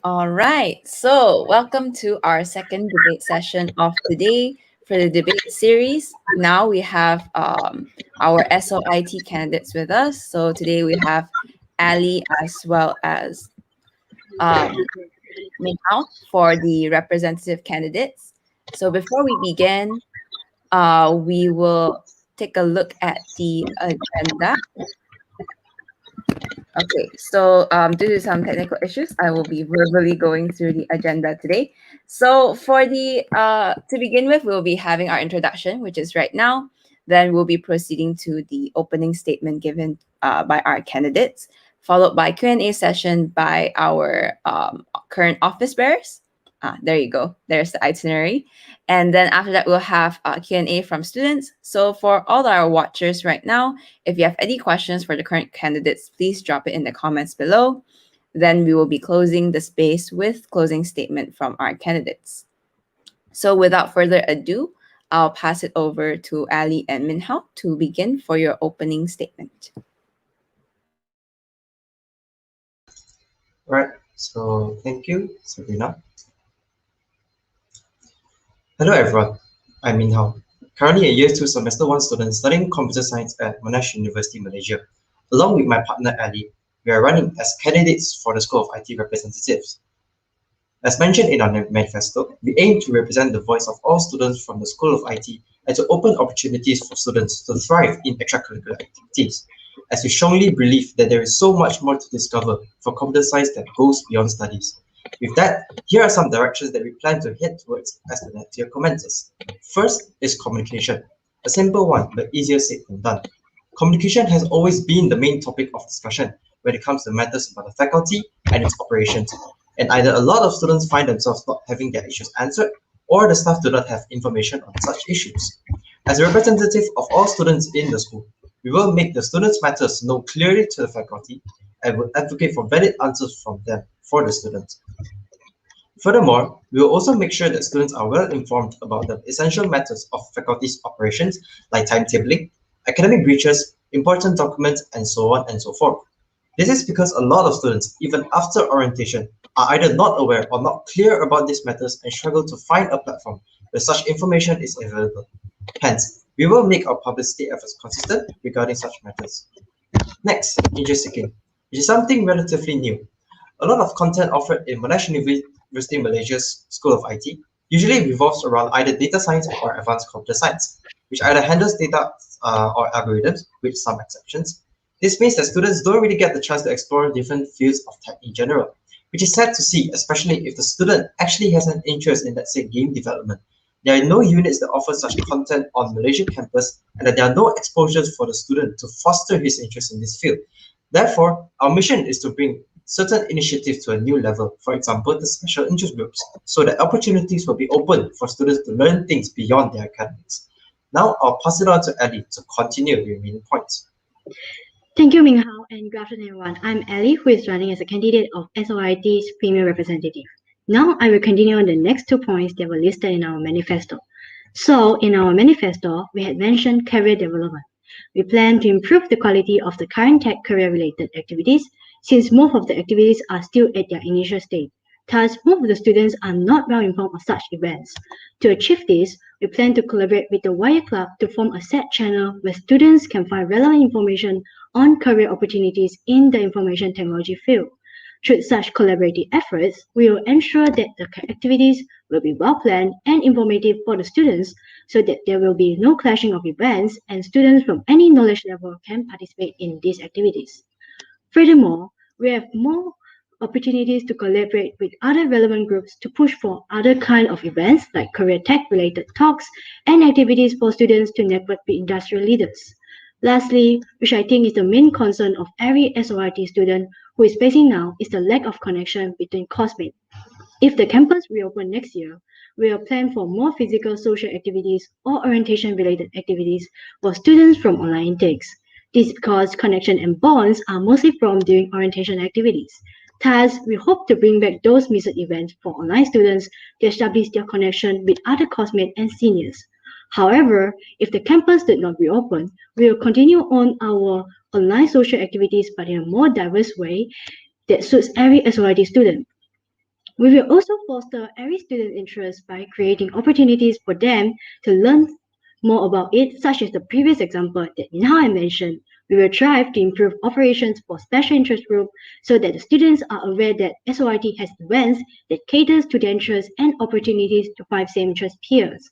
All right. So, welcome to our second debate session of the day for the debate series. Now we have our SOIT candidates with us. So, today we have Ali as well as um, Minhao for the representative candidates. So, before we begin, we will take a look at the agenda. Okay, so due to some technical issues, I will be verbally going through the agenda today. So for the to begin with, we'll be having our introduction, which is right now. Then we'll be proceeding to the opening statement given by our candidates, followed by Q&A session by our current office bearers. There you go. There's the itinerary. And then after that, we'll have Q&A from students. So for all our watchers right now, if you have any questions for the current candidates, please drop it in the comments below. Then we will be closing the space with closing statement from our candidates. So without further ado, I'll pass it over to Ali and Minhao to begin for your opening statement. Right, so thank you, Sabrina. Hello everyone, I'm Min Hao, currently a Year 2 Semester 1 student studying Computer Science at Monash University, Malaysia. Along with my partner Ali, we are running as candidates for the School of IT Representatives. As mentioned in our manifesto, we aim to represent the voice of all students from the School of IT and to open opportunities for students to thrive in extracurricular activities, as we strongly believe that there is so much more to discover for computer science that goes beyond studies. With that, here are some directions that we plan to head towards as the next year commences. First is communication, a simple one but easier said than done. Communication has always been the main topic of discussion when it comes to matters about the faculty and its operations, and either a lot of students find themselves not having their issues answered, or the staff do not have information on such issues. As a representative of all students in the school, we will make the students' matters known clearly to the faculty and will advocate for valid answers from them for the students. Furthermore, we will also make sure that students are well informed about the essential matters of faculty's operations like timetabling, academic breaches, important documents, and so on and so forth. This is because a lot of students, even after orientation, are either not aware or not clear about these matters and struggle to find a platform where such information is available. Hence, we will make our publicity efforts consistent regarding such matters. Next, interest seeking, which is something relatively new. A lot of content offered in Monash University Malaysia's School of IT usually revolves around either data science or advanced computer science, which either handles data or algorithms, with some exceptions. This means that students don't really get the chance to explore different fields of tech in general, which is sad to see, especially if the student actually has an interest in, let's say, game development. There are no units that offer such content on Malaysian campus, and that there are no exposures for the student to foster his interest in this field. Therefore, our mission is to bring certain initiatives to a new level, for example, the special interest groups, so that opportunities will be open for students to learn things beyond their academics. Now, I'll pass it on to Ellie to continue the remaining points. Thank you, Minghao, and good afternoon, everyone. I'm Ellie, who is running as a candidate of SOIT's Premier Representative. Now, I will continue on the next 2 points that were listed in our manifesto. So, in our manifesto, we had mentioned career development. We plan to improve the quality of the current tech career-related activities, since most of the activities are still at their initial stage. Thus, most of the students are not well informed of such events. To achieve this, we plan to collaborate with the Wire Club to form a set channel where students can find relevant information on career opportunities in the information technology field. Through such collaborative efforts, we will ensure that the activities will be well planned and informative for the students so that there will be no clashing of events and students from any knowledge level can participate in these activities. Furthermore, we have more opportunities to collaborate with other relevant groups to push for other kind of events like career tech related talks and activities for students to network with industrial leaders. Lastly, which I think is the main concern of every SOIT student who is facing now, is the lack of connection between classmates. If the campus reopen next year, we will plan for more physical social activities or orientation related activities for students from online intakes. This is because connection and bonds are mostly formed during orientation activities. Thus, we hope to bring back those missed events for online students to establish their connection with other classmates and seniors. However, if the campus did not reopen, we will continue on our online social activities but in a more diverse way that suits every SOIT student. We will also foster every student's interest by creating opportunities for them to learn more about it, such as the previous example that now I mentioned. We will strive to improve operations for special interest group so that the students are aware that SOIT has events that caters to their interests and opportunities to find same interest peers.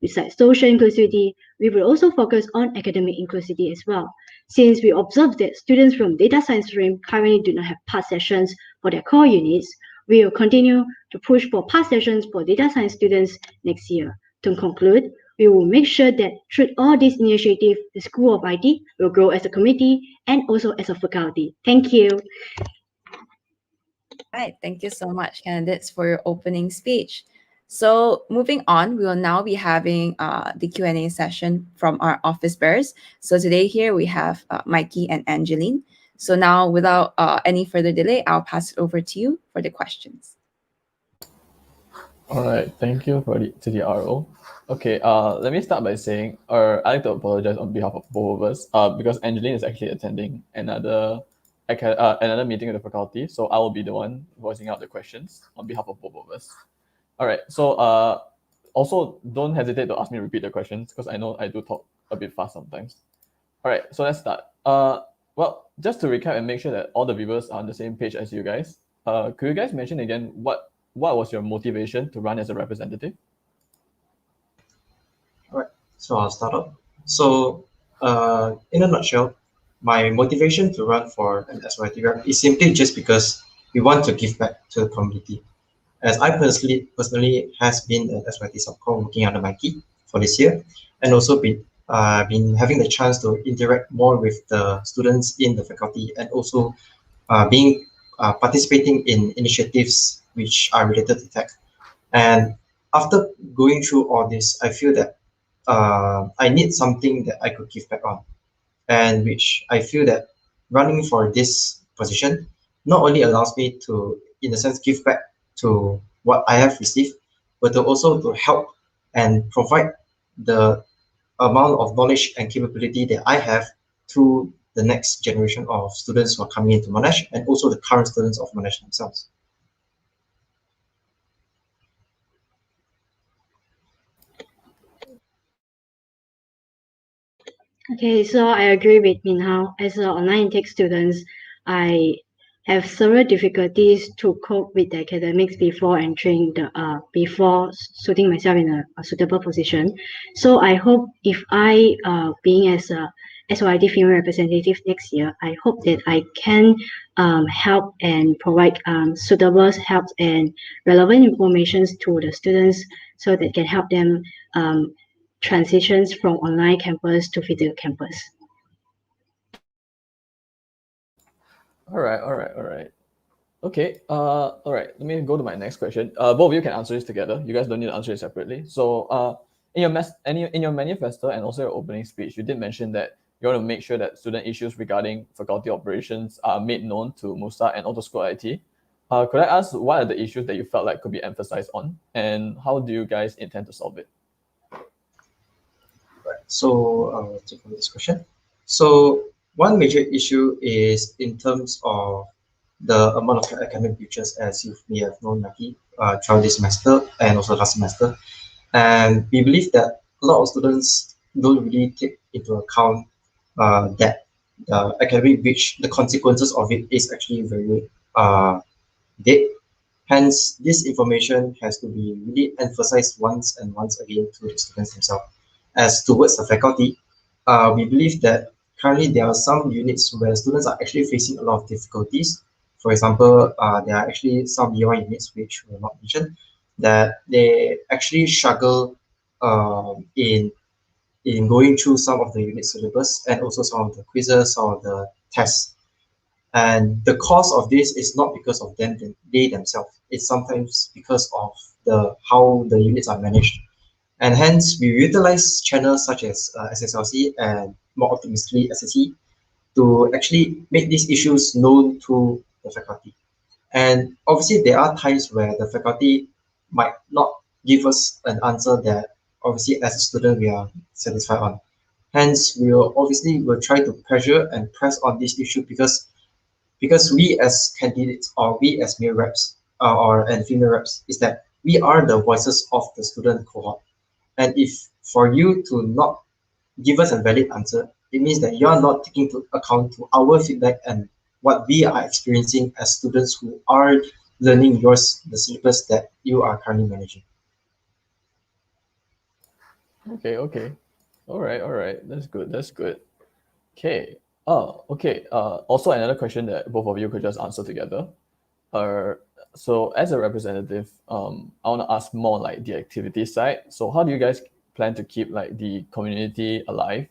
Besides social inclusivity, we will also focus on academic inclusivity as well, since we observe that students from data science stream currently do not have past sessions for their core units. We will continue to push for past sessions for data science students next year. To conclude, we will make sure that through all these initiatives, the School of IT will grow as a committee and also as a faculty. Thank you. Right. Thank you so much, candidates, for your opening speech. So moving on, we will now be having the Q&A session from our office bearers. So today here we have Mikey and Angeline. So now without any further delay, I'll pass it over to you for the questions. All right, thank you to the RO. Okay, let me start by saying, I'd like to apologize on behalf of both of us, because Angeline is actually attending another meeting with the faculty, so I will be the one voicing out the questions on behalf of both of us. All right, so also don't hesitate to ask me to repeat the questions because I know I do talk a bit fast sometimes. All right, so let's start. Well, just to recap and make sure that all the viewers are on the same page as you guys, could you guys mention again what was your motivation to run as a representative? All right, so I'll start off. So, in a nutshell, my motivation to run for an SYT rep is simply just because we want to give back to the community. As I personally has been an SYT subcom working under Mikey for this year, and also been having the chance to interact more with the students in the faculty, and also being participating in initiatives which are related to tech. And after going through all this, I feel that I need something that I could give back on, and which I feel that running for this position not only allows me to, in a sense, give back to what I have received, but to also to help and provide the amount of knowledge and capability that I have to the next generation of students who are coming into Monash, and also the current students of Monash themselves. Okay, so I agree with Minhao. As an online intake student, I have several difficulties to cope with the academics before entering before suiting myself in a suitable position. So I hope if I being as a SOIT female representative next year, I hope that I can help and provide suitable help and relevant information to the students so that can help them transitions from online campus to physical campus. All right. Okay, all right, let me go to my next question. Both of you can answer this together. You guys don't need to answer it separately. So in your manifesto and also your opening speech, you did mention that you want to make sure that student issues regarding faculty operations are made known to MUSA and also School IT. Could I ask what are the issues that you felt like could be emphasized on, and how do you guys intend to solve it? Right. So I'll take on this question. So one major issue is in terms of the amount of academic features, as you may have known, Naki, throughout this semester and also last semester. And we believe that a lot of students don't really take into account that the academic which the consequences of it is actually very big. Hence, this information has to be really emphasized once and once again to the students themselves. As towards the faculty, we believe that currently there are some units where students are actually facing a lot of difficulties. For example, there are actually some year one units which were not mentioned that they actually struggle in going through some of the unit syllabus and also some of the quizzes, some of the tests. And the cause of this is not because of them, they themselves. It's sometimes because of the how the units are managed. And hence, we utilize channels such as SSLC and more optimistically SSE to actually make these issues known to the faculty. And obviously, there are times where the faculty might not give us an answer that obviously as a student we are satisfied on. Hence, will try to pressure and press on this issue because we as candidates or we as male reps, and female reps is that we are the voices of the student cohort. And if for you to not give us a valid answer, it means that you are not taking into account to our feedback and what we are experiencing as students who are learning the syllabus that you are currently managing. Okay. All right. That's good. Okay. Oh, okay. Also another question that both of you could just answer together. Uh, so as a representative, I want to ask more like the activity side. So how do you guys plan to keep like the community alive?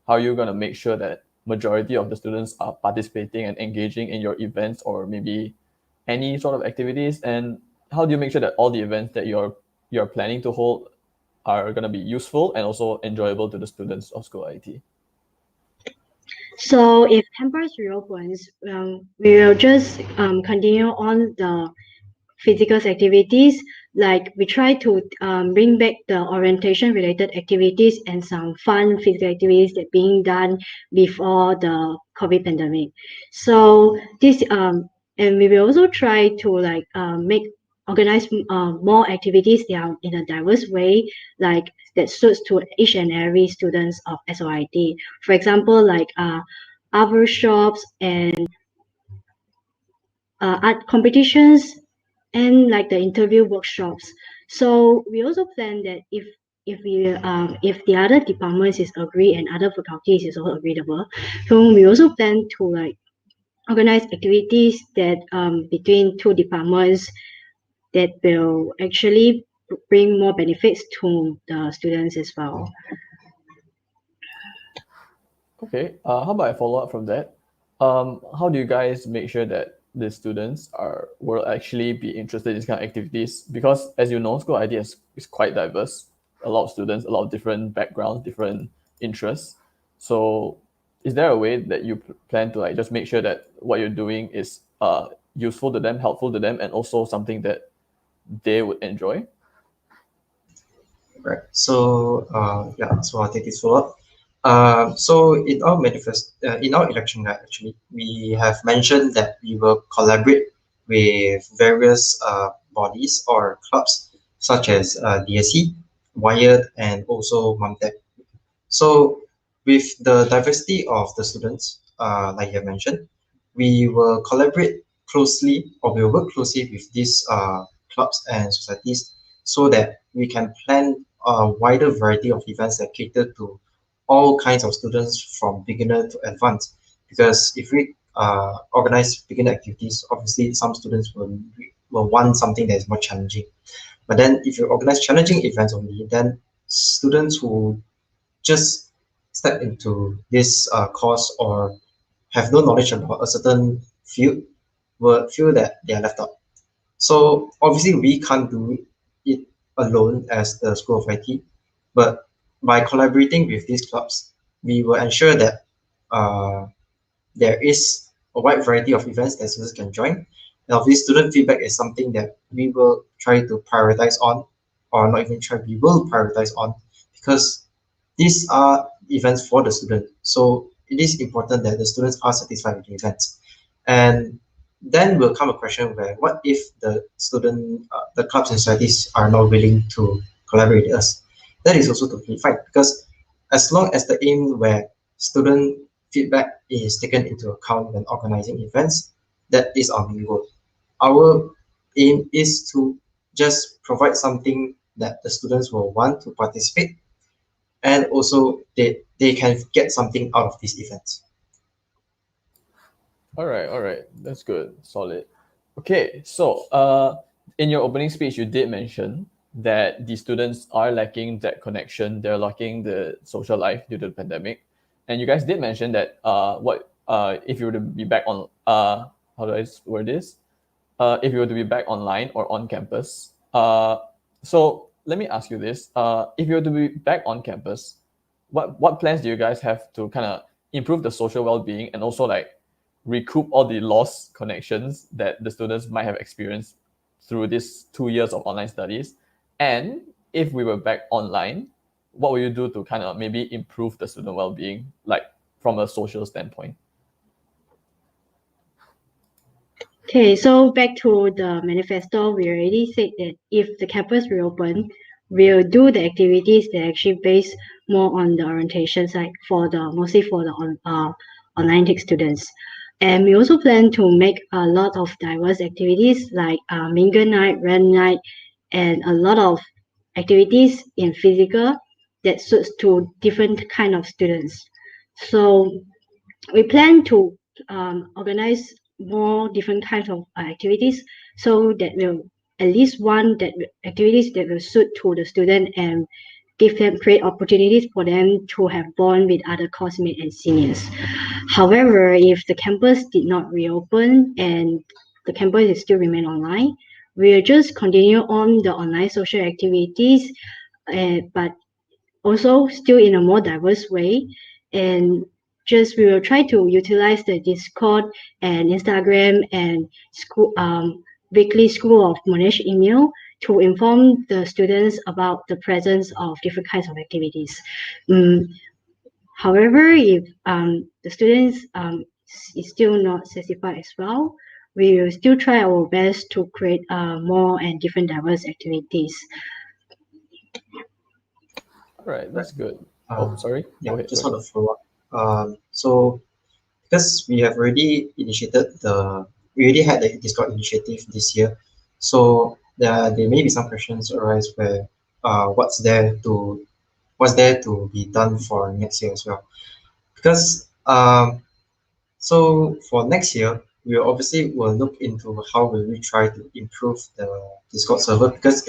How are you going to make sure that majority of the students are participating and engaging in your events or maybe any sort of activities? And how do you make sure that all the events that you're planning to hold are going to be useful and also enjoyable to the students of school IT? So if campus reopens, we will just continue on the physical activities. Like we try to bring back the orientation related activities and some fun physical activities that being done before the COVID pandemic. So this and we will also try to like make organize more activities that are in a diverse way, like that suits to each and every students of SOIT. For example, like art workshops and art competitions and like the interview workshops. So we also plan that if the other departments is agree and other faculties is also agreeable, so we also plan to like organize activities that between two departments that will actually bring more benefits to the students as well. Okay. How about I follow up from that? How do you guys make sure that the students will actually be interested in these kind of activities? Because as you know, school ID is quite diverse. A lot of students, a lot of different backgrounds, different interests. So, is there a way that you plan to like just make sure that what you're doing is useful to them, helpful to them, and also something that they would enjoy? Right. So so I'll take this follow-up. So in our election guide, actually, we have mentioned that we will collaborate with various bodies or clubs such as DSE, Wired, and also MUMTech. So with the diversity of the students, like you mentioned, we will collaborate closely or we will work closely with these clubs and societies so that we can plan a wider variety of events that cater to all kinds of students from beginner to advanced. Because if we organize beginner activities, obviously some students will want something that is more challenging. But then if you organize challenging events only, then students who just step into this course or have no knowledge about a certain field will feel that they are left out. So obviously we can't do it alone as the School of IT, but by collaborating with these clubs, we will ensure that uh, there is a wide variety of events that students can join. And obviously student feedback is something that we will try to prioritize on, or not even try, we will prioritize on, because these are events for the student. So it is important that the students are satisfied with the events. And then will come a question where what if the clubs and societies are not willing to collaborate with us? That is also totally fine, because as long as the aim where student feedback is taken into account when organizing events, that is our main goal. Our aim is to just provide something that the students will want to participate, and also they can get something out of these events. All right. That's good. Solid. Okay, so in your opening speech, you did mention that the students are lacking that connection. They're lacking the social life due to the pandemic, and you guys did mention that if you were to be back on how do I word this? If you were to be back online or on campus. So let me ask you this: if you were to be back on campus, what plans do you guys have to kind of improve the social well-being and also like recoup all the lost connections that the students might have experienced through these 2 years of online studies? And if we were back online, what will you do to kind of maybe improve the student well-being, like from a social standpoint? Okay, so back to the manifesto, we already said that if the campus reopen, we'll do the activities that actually based more on the orientation side mostly for the online tech students. And we also plan to make a lot of diverse activities like mingle night, run night, and a lot of activities in physical that suits to different kind of students. So we plan to organize more different kinds of activities so that will at least one that activities that will suit to the student and give them great opportunities for them to have bond with other classmates and seniors. However, if the campus did not reopen and the campus is still remain online, we'll just continue on the online social activities, but also still in a more diverse way, and just we will try to utilize the Discord and Instagram and school weekly School of Monash email to inform the students about the presence of different kinds of activities. However, if the students is still not satisfied as well, we will still try our best to create more and different diverse activities. All right, that's good. Uh, Sorry. yeah, Go ahead. just Go want ahead. to follow up. So because we have already we already had the Discord initiative this year, so there may be some questions arise where what's there to be done for next year as well. Because so for next year, we obviously will look into how will we try to improve the Discord server, because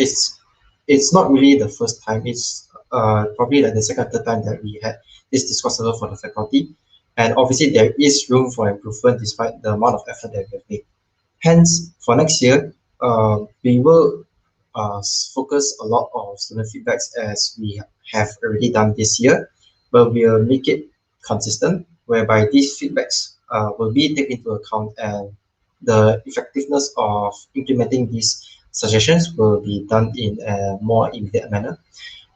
it's not really the first time. It's probably like the second or third time that we had this Discord server for the faculty, and obviously there is room for improvement despite the amount of effort that we have made. Hence, for next year, we will focus a lot of student feedbacks as we have already done this year, but we'll make it consistent, whereby these feedbacks will be taken into account, and the effectiveness of implementing these suggestions will be done in a more immediate manner,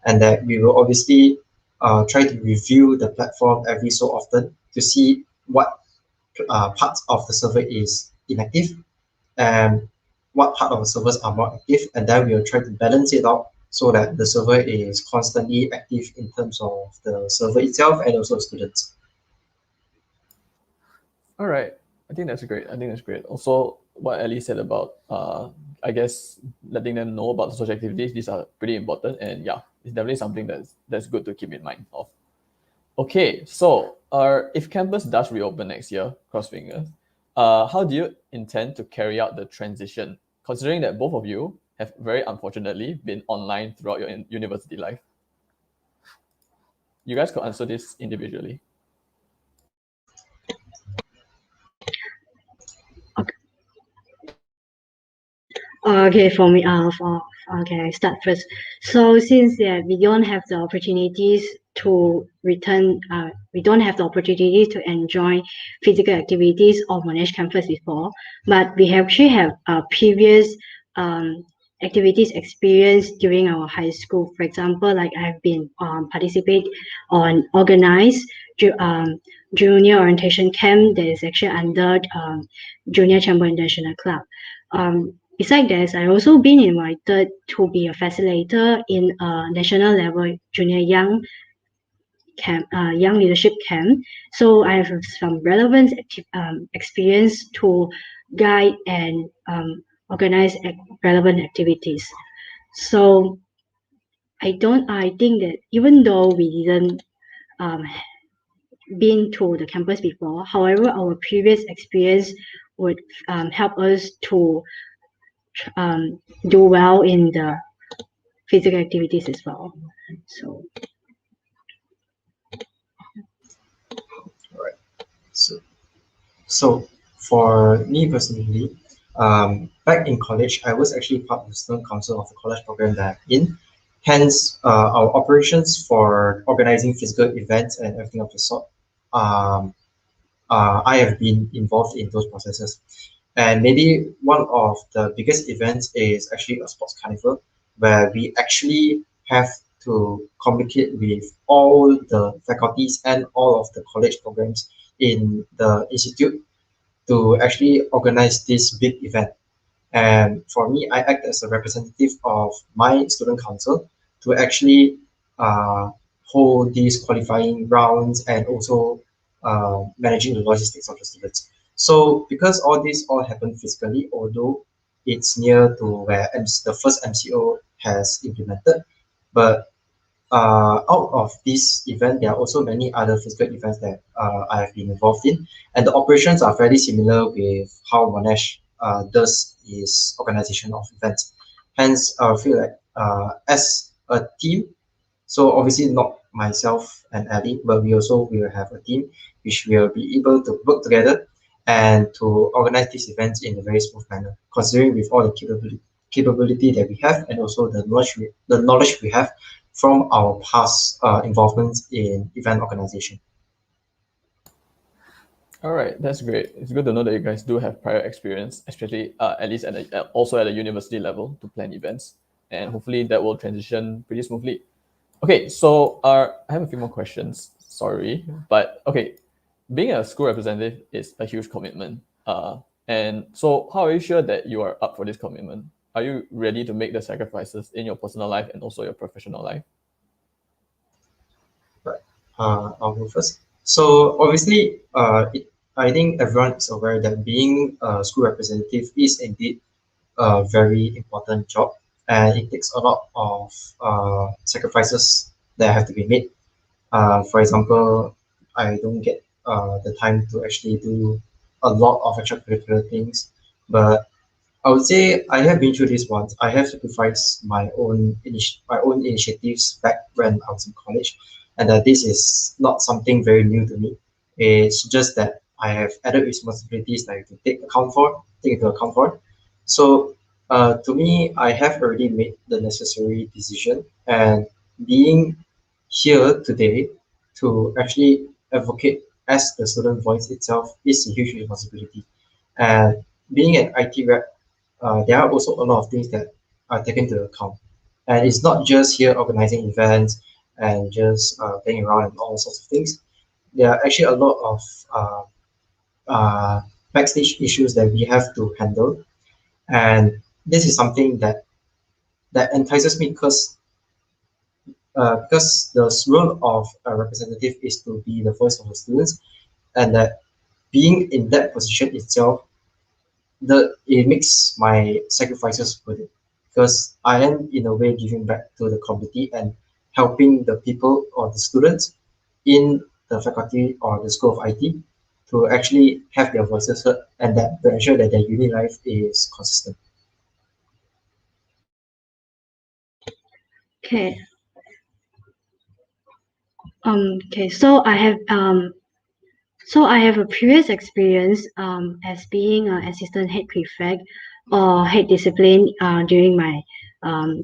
and that we will obviously try to review the platform every so often to see what parts of the server is inactive and what part of the servers are more active, and then we'll try to balance it out so that the server is constantly active in terms of the server itself and also students. All right. I think that's great. Also, what Ellie said about, I guess, letting them know about the social activities, these are pretty important. And yeah, it's definitely something that's good to keep in mind of. Okay, so if campus does reopen next year, cross fingers, how do you intend to carry out the transition, considering that both of you have very unfortunately been online throughout your university life? You guys could answer this individually. Okay, for me, okay, I start first. So since we don't have the opportunities to return, we don't have the opportunity to enjoy physical activities of Monash campus before, but we actually have previous activities experience during our high school. For example, like I've been participate on organized junior orientation camp that is actually under Junior Chamber International Club. Besides this, I also been invited to be a facilitator in a national level junior young camp, young leadership camp. So I have some relevant experience to guide and organize relevant activities. So I think that even though we didn't been to the campus before, however, our previous experience would help us to do well in the physical activities as well. So All right. So for me personally, back in college, I was actually part of the student council of the college program that I'm in. Hence, our operations for organizing physical events and everything of the sort, um, I have been involved in those processes. And maybe one of the biggest events is actually a sports carnival, where we actually have to communicate with all the faculties and all of the college programs in the institute to actually organize this big event. And for me, I act as a representative of my student council to actually uh, hold these qualifying rounds and also managing the logistics of the students. So because all this all happened physically, although it's near to where the first MCO has implemented, but out of this event, there are also many other physical events that I have been involved in, and the operations are fairly similar with how Monash does its organization of events. Hence, I feel like as a team, so obviously not myself and Ali, but we also will have a team which will be able to work together and to organize these events in a very smooth manner, considering with all the capability that we have and also the knowledge we have from our past involvements in event organization. All right, that's great. It's good to know that you guys do have prior experience, especially at least also at a university level to plan events, and hopefully that will transition pretty smoothly. Okay, so I have a few more questions. Sorry, but okay, being a school representative is a huge commitment. And so how are you sure that you are up for this commitment? Are you ready to make the sacrifices in your personal life and also your professional life? Right. I'll go first. So obviously, I think everyone is aware that being a school representative is indeed a very important job, and it takes a lot of sacrifices that have to be made. For example, I don't get the time to actually do a lot of extracurricular things, but I would say I have been through this once. I have sacrificed my own initiatives back when I was in college, and this is not something very new to me. It's just that I have added responsibilities that I have to take into account for. So, to me, I have already made the necessary decision, and being here today to actually advocate as the student voice itself is a huge responsibility. And being an IT rep, there are also a lot of things that are taken into account. And it's not just here organizing events and just playing around and all sorts of things. There are actually a lot of uh, uh, backstage issues that we have to handle. And this is something that entices me because the role of a representative is to be the voice of the students, and that being in that position itself, it makes my sacrifices worth it, because I am in a way giving back to the community and helping the people or the students in the faculty or the school of IT to actually have their voices heard, and that to ensure that their uni life is consistent. Okay. Okay. So I have a previous experience as being an assistant head prefect or head discipline during my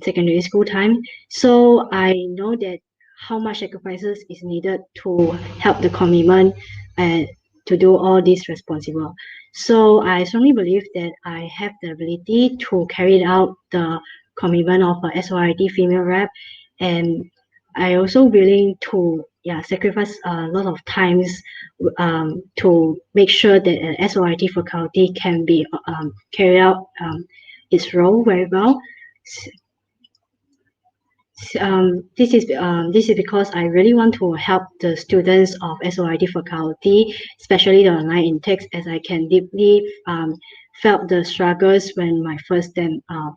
secondary school time. So I know that how much sacrifices is needed to help the commitment and to do all this responsible. So I strongly believe that I have the ability to carry out the commitment of a SOIT female rep, and I also willing to sacrifice a lot of times to make sure that an SOIT faculty can be carry out its role very well. This is because I really want to help the students of SOIT faculty, especially the online intakes, as I can deeply felt the struggles when my first sem of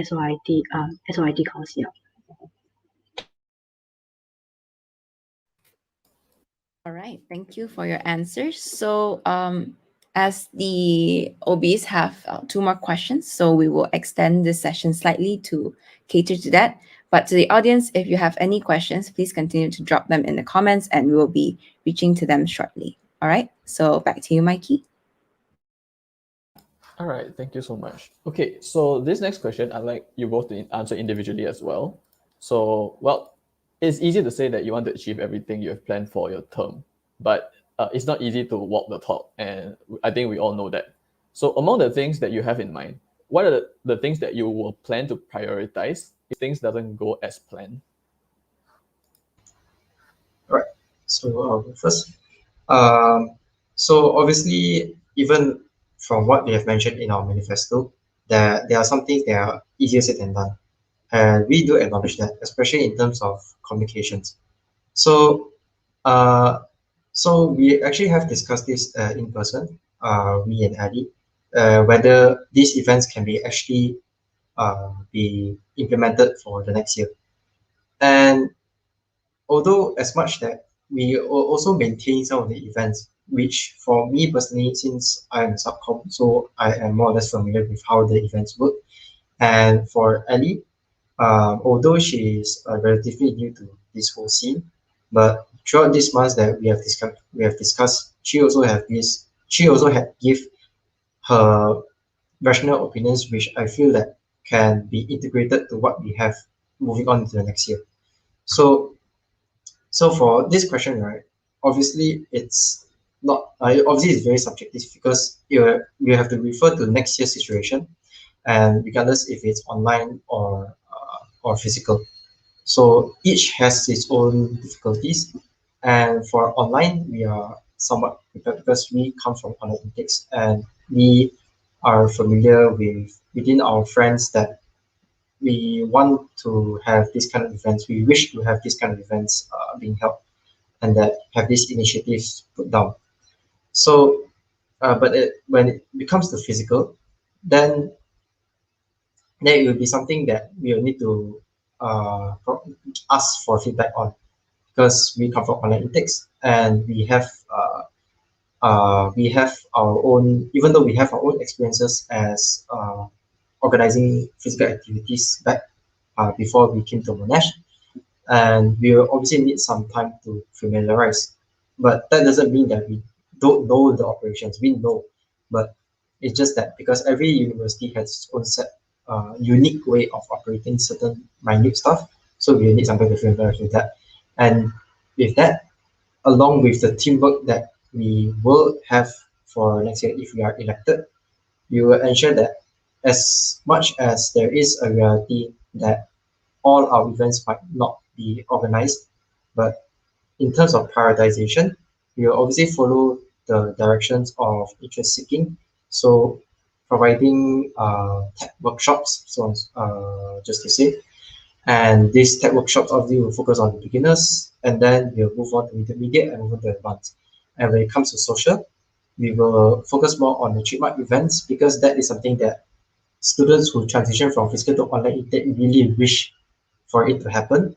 SOIT course. Yeah. All right, thank you for your answers. So, as the OBs have two more questions, so we will extend this session slightly to cater to that. But to the audience, if you have any questions, please continue to drop them in the comments and we will be reaching to them shortly. All right, so back to you, Mikey. All right, thank you so much. Okay, so this next question, I'd like you both to answer individually as well. So, well, it's easy to say that you want to achieve everything you have planned for your term, but it's not easy to walk the talk, and I think we all know that. So, among the things that you have in mind, what are the things that you will plan to prioritize if things doesn't go as planned? All right. So I'll go first. Um, so obviously, even from what we have mentioned in our manifesto, there are some things that are easier said than done. And we do acknowledge that, especially in terms of communications. So, uh, so we actually have discussed this in person, me and Ali, whether these events can be actually be implemented for the next year. And although as much that we also maintain some of the events, which for me personally, since I'm subcom, so I am more or less familiar with how the events work. And for Ali, although she is relatively new to this whole scene, but throughout these months that we have discussed, she also had give her rational opinions, which I feel that can be integrated to what we have moving on to the next year. So, so for this question, right, obviously it's not, obviously it's very subjective because you have to refer to next year's situation, and regardless if it's online or physical. So each has its own difficulties. And for online, we are somewhat prepared because we come from online intakes and we are familiar with within our friends that we want to have this kind of events. We wish to have this kind of events being held and that have these initiatives put down. So, when it becomes the physical, then it will be something that we will need to ask for feedback on because we come from online intakes and we have our own, even though we have our own experiences as organizing physical activities back before we came to Monash, and we will obviously need some time to familiarize. But that doesn't mean that we don't know the operations. We know, but it's just that because every university has its own set, unique way of operating certain minute stuff, so we need some time to familiarize with that. And with that, along with the teamwork that we will have for next year if we are elected, we will ensure that as much as there is a reality that all our events might not be organized, but in terms of prioritization, we will obviously follow the directions of interest seeking. So providing tech workshops, so just to say, and these tech workshops obviously will focus on the beginners, and then we'll move on to intermediate and move on to advanced. And when it comes to social, we will focus more on the trademark events because that is something that students who transition from physical to online intake really wish for it to happen.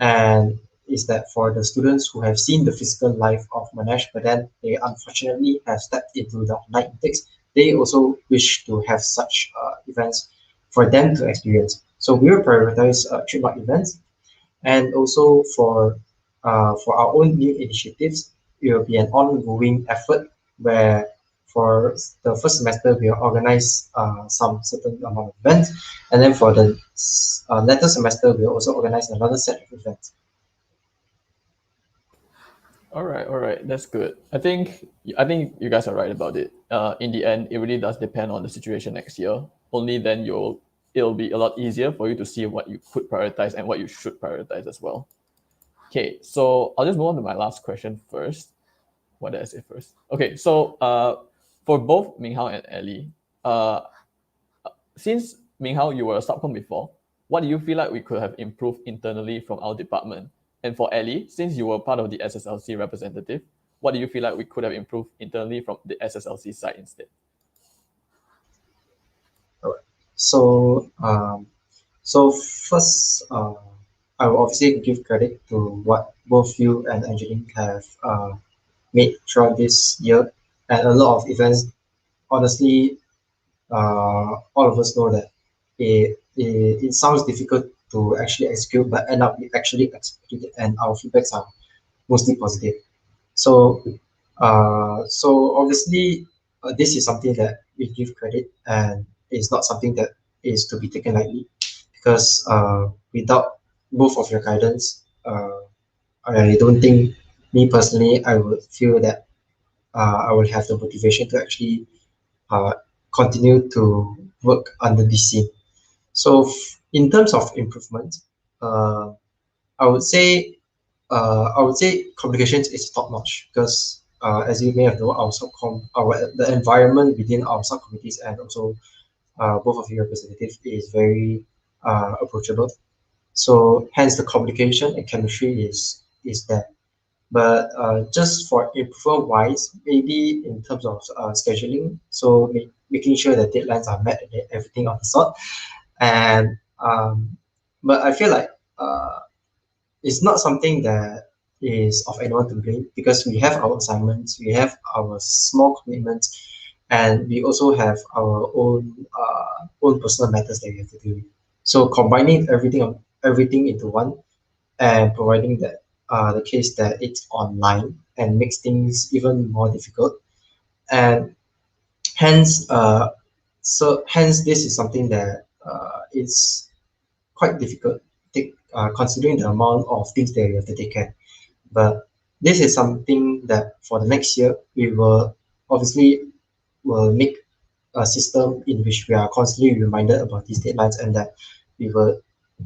And is that for the students who have seen the physical life of Monash, but then they unfortunately have stepped into the online intakes, they also wish to have such events for them to experience. So we will prioritize trademark events, and also for our own new initiatives, it will be an ongoing effort where for the first semester we'll organize some certain amount of events, and then for the latter semester we'll also organize another set of events. All right, that's good. I think you guys are right about it. In the end, it really does depend on the situation next year. Only then it'll be a lot easier for you to see what you could prioritize and what you should prioritize as well. Okay, so I'll just move on to my last question first. What did I say first? Okay, so for both Minghao and Ellie, since Minghao, you were a subcom before, what do you feel like we could have improved internally from our department? And for Ellie, since you were part of the SSLC representative, what do you feel like we could have improved internally from the SSLC side instead? Alright. So so first, I will obviously give credit to what both you and Angeline have made throughout this year, and a lot of events. Honestly, all of us know that it sounds difficult to actually execute, but end up we actually executed, and our feedbacks are mostly positive. So, so obviously, this is something that we give credit, and it's not something that is to be taken lightly, because without both of your guidance, I don't think me personally I would feel that I will have the motivation to actually uh, continue to work under this scene. So in terms of improvement, uh, I would say I would say communications is top notch because as you may have known, the environment within our subcommittees and also both of your representatives is very approachable. So hence the communication and chemistry is there. But just for improvement wise, maybe in terms of scheduling, so making sure that deadlines are met and everything of the sort. And but I feel like it's not something that is of anyone to blame because we have our assignments, we have our small commitments, and we also have our own personal matters that we have to do. So combining everything into one and providing that the case that it's online and makes things even more difficult. And hence hence this is something that is quite difficult considering the amount of things that you have to take care. But this is something that for the next year we will make a system in which we are constantly reminded about these deadlines and that we will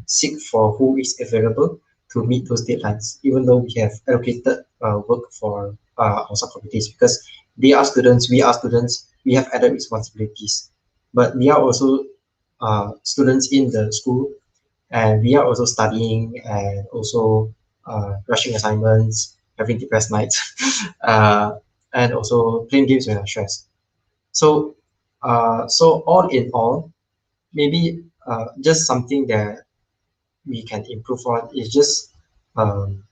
seek for who is available to meet those deadlines, even though we have allocated work for our subcommittees because they are students, we are students, we have added responsibilities. But we are also students in the school and we are also studying and also rushing assignments, having depressed nights, and also playing games when I'm stressed. So, so all in all, maybe just something that we can improve on um,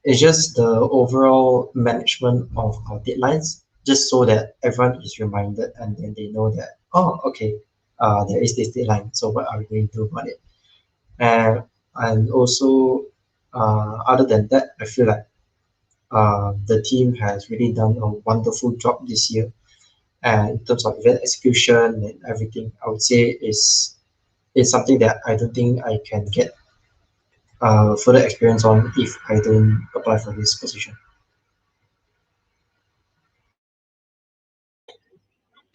is just the overall management of our deadlines, just so that everyone is reminded and then they know that oh okay, there is this deadline. So what are we going to do about it? And and also other than that, I feel like the team has really done a wonderful job this year. And in terms of event execution and everything, I would say is something that I don't think I can get further experience on if I don't apply for this position.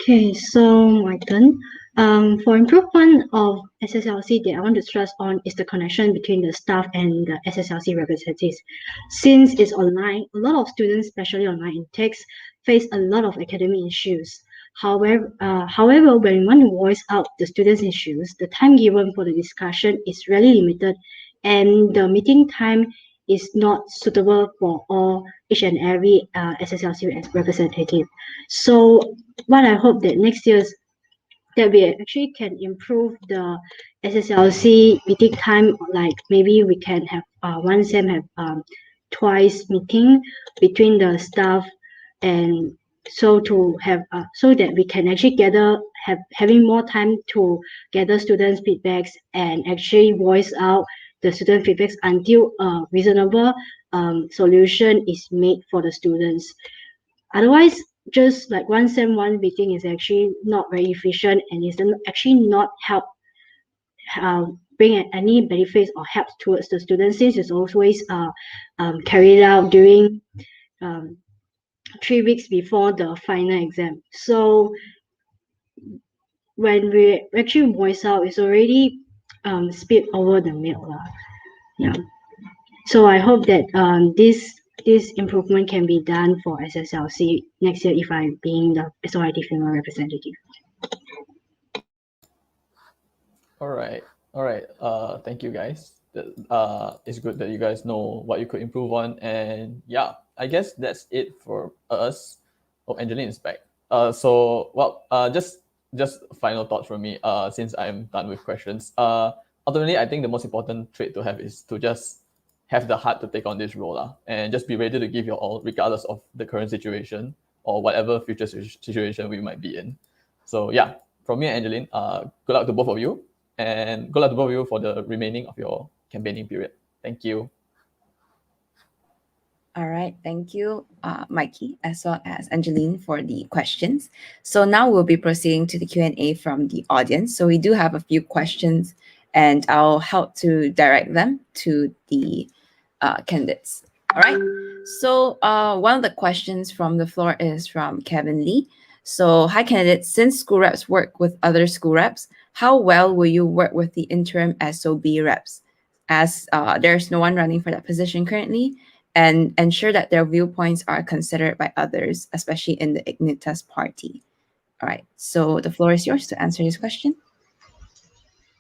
Okay, so my turn. For improvement of SSLC, that I want to stress on is the connection between the staff and the SSLC representatives. Since it's online, a lot of students, especially online intakes, face a lot of academic issues. However, when we want to voice out the students' issues, the time given for the discussion is really limited, and the meeting time is not suitable for all each and every SSLC representative. So what I hope that next year's that we actually can improve the SSLC meeting time. Like maybe we can have one sem have twice meeting between the staff, and so to have so that we can actually having more time to gather students' feedbacks and actually voice out the student feedbacks until a reasonable solution is made for the students. Otherwise, just like one sem one meeting is actually not very efficient and is actually not help bring any benefits or help towards the students since it's always carried out during 3 weeks before the final exam. So when we actually voice out, it's already spilled over the milk. Yeah. So I hope that this improvement can be done for SSLC next year if I'm being the SOIT female representative. All right. All right. Thank you guys. It's good that you guys know what you could improve on. And yeah, I guess that's it for us. Oh, Angeline is back. Just final thoughts from me. Since I'm done with questions. Ultimately, I think the most important trait to have is to just have the heart to take on this role, and just be ready to give your all, regardless of the current situation or whatever future situation we might be in. So yeah, from me and Angeline, good luck to both of you. And good luck to both of you for the remaining of your campaigning period. Thank you. All right, thank you, Mikey, as well as Angeline for the questions. So now we'll be proceeding to the Q&A from the audience. So we do have a few questions, and I'll help to direct them to the candidates. All right. So one of the questions from the floor is from Kevin Lee. So, hi candidates, since school reps work with other school reps, how well will you work with the interim SOB reps? As there's no one running for that position currently, and ensure that their viewpoints are considered by others, especially in the Ignitas party. All right, so the floor is yours to answer this question.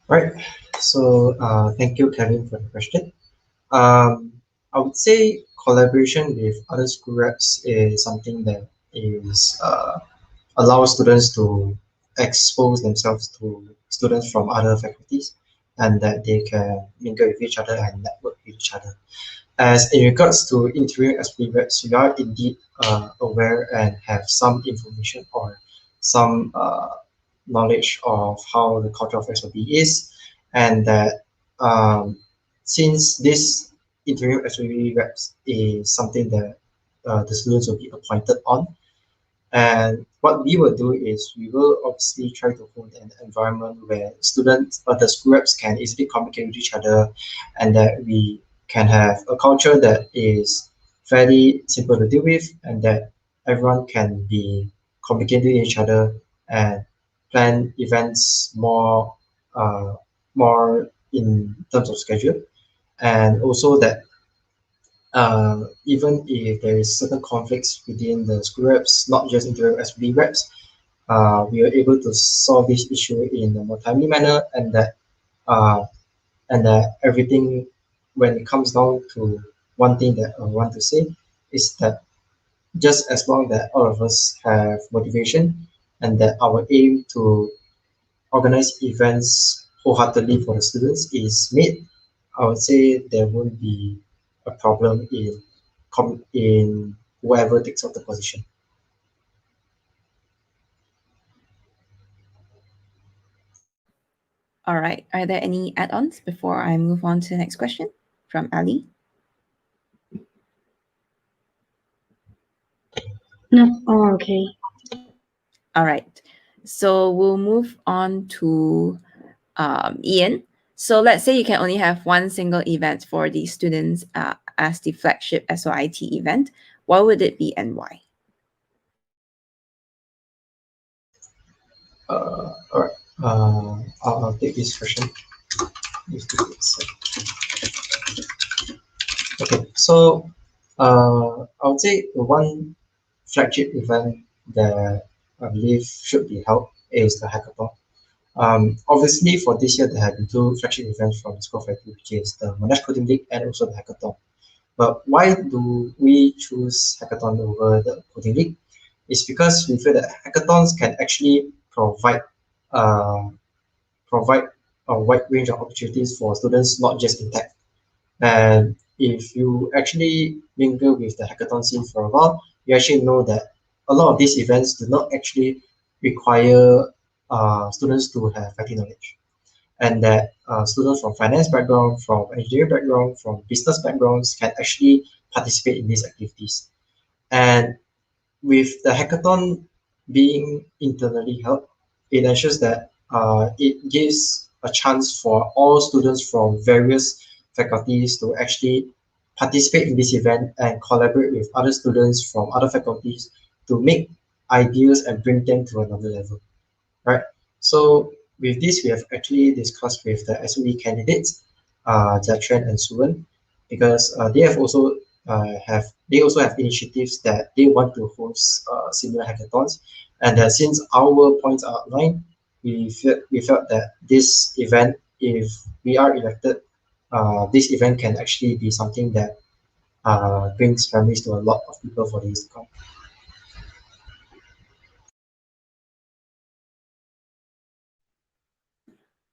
Right. So thank you, Kevin, for the question. I would say collaboration with other school reps is something that is allows students to expose themselves to students from other faculties, and that they can mingle with each other and network with each other. As in regards to interviewing SP reps, we are indeed aware and have some information or some knowledge of how the culture of SOB is, and that since this interview SOB reps is something that the students will be appointed on, and what we will do is we will obviously try to hold an environment where students or the school reps can easily communicate with each other, and that we can have a culture that is fairly simple to deal with, and that everyone can be communicating with each other and plan events uh, more in terms of schedule, and also that even if there is certain conflicts within the school reps, not just inter SB reps, we are able to solve this issue in a more timely manner, uh, and that everything, when it comes down to one thing that I want to say, is that just as long that all of us have motivation and that our aim to organize events wholeheartedly for the students is made, I would say there won't be a problem in whoever takes up the position. All right, are there any add-ons before I move on to the next question from Ali? No, oh, okay. All right, so we'll move on to Ian. So let's say you can only have one single event for the students as the flagship SOIT event. What would it be and why? All right, I'll take this question. Okay, so I would say the one flagship event that I believe should be held is the hackathon. Obviously, for this year, there have been two flagship events from the School of IT, which is the Monash Coding League and also the hackathon. But why do we choose hackathon over the coding league? It's because we feel that hackathons can actually uh, provide a wide range of opportunities for students, not just in tech. And if you actually mingle with the hackathon scene for a while, you actually know that a lot of these events do not actually require students to have IT knowledge, and that students from finance background, from engineering background, from business backgrounds can actually participate in these activities. And with the hackathon being internally held, it ensures that it gives a chance for all students from various faculties to actually participate in this event and collaborate with other students from other faculties to make ideas and bring them to another level, right? So with this, we have actually discussed with the SOE candidates, Jatran and Suwan, because they also have initiatives that they want to host similar hackathons, and since our points are aligned, we felt that this event, if we are elected, this event can actually be something that brings families to a lot of people for this to come.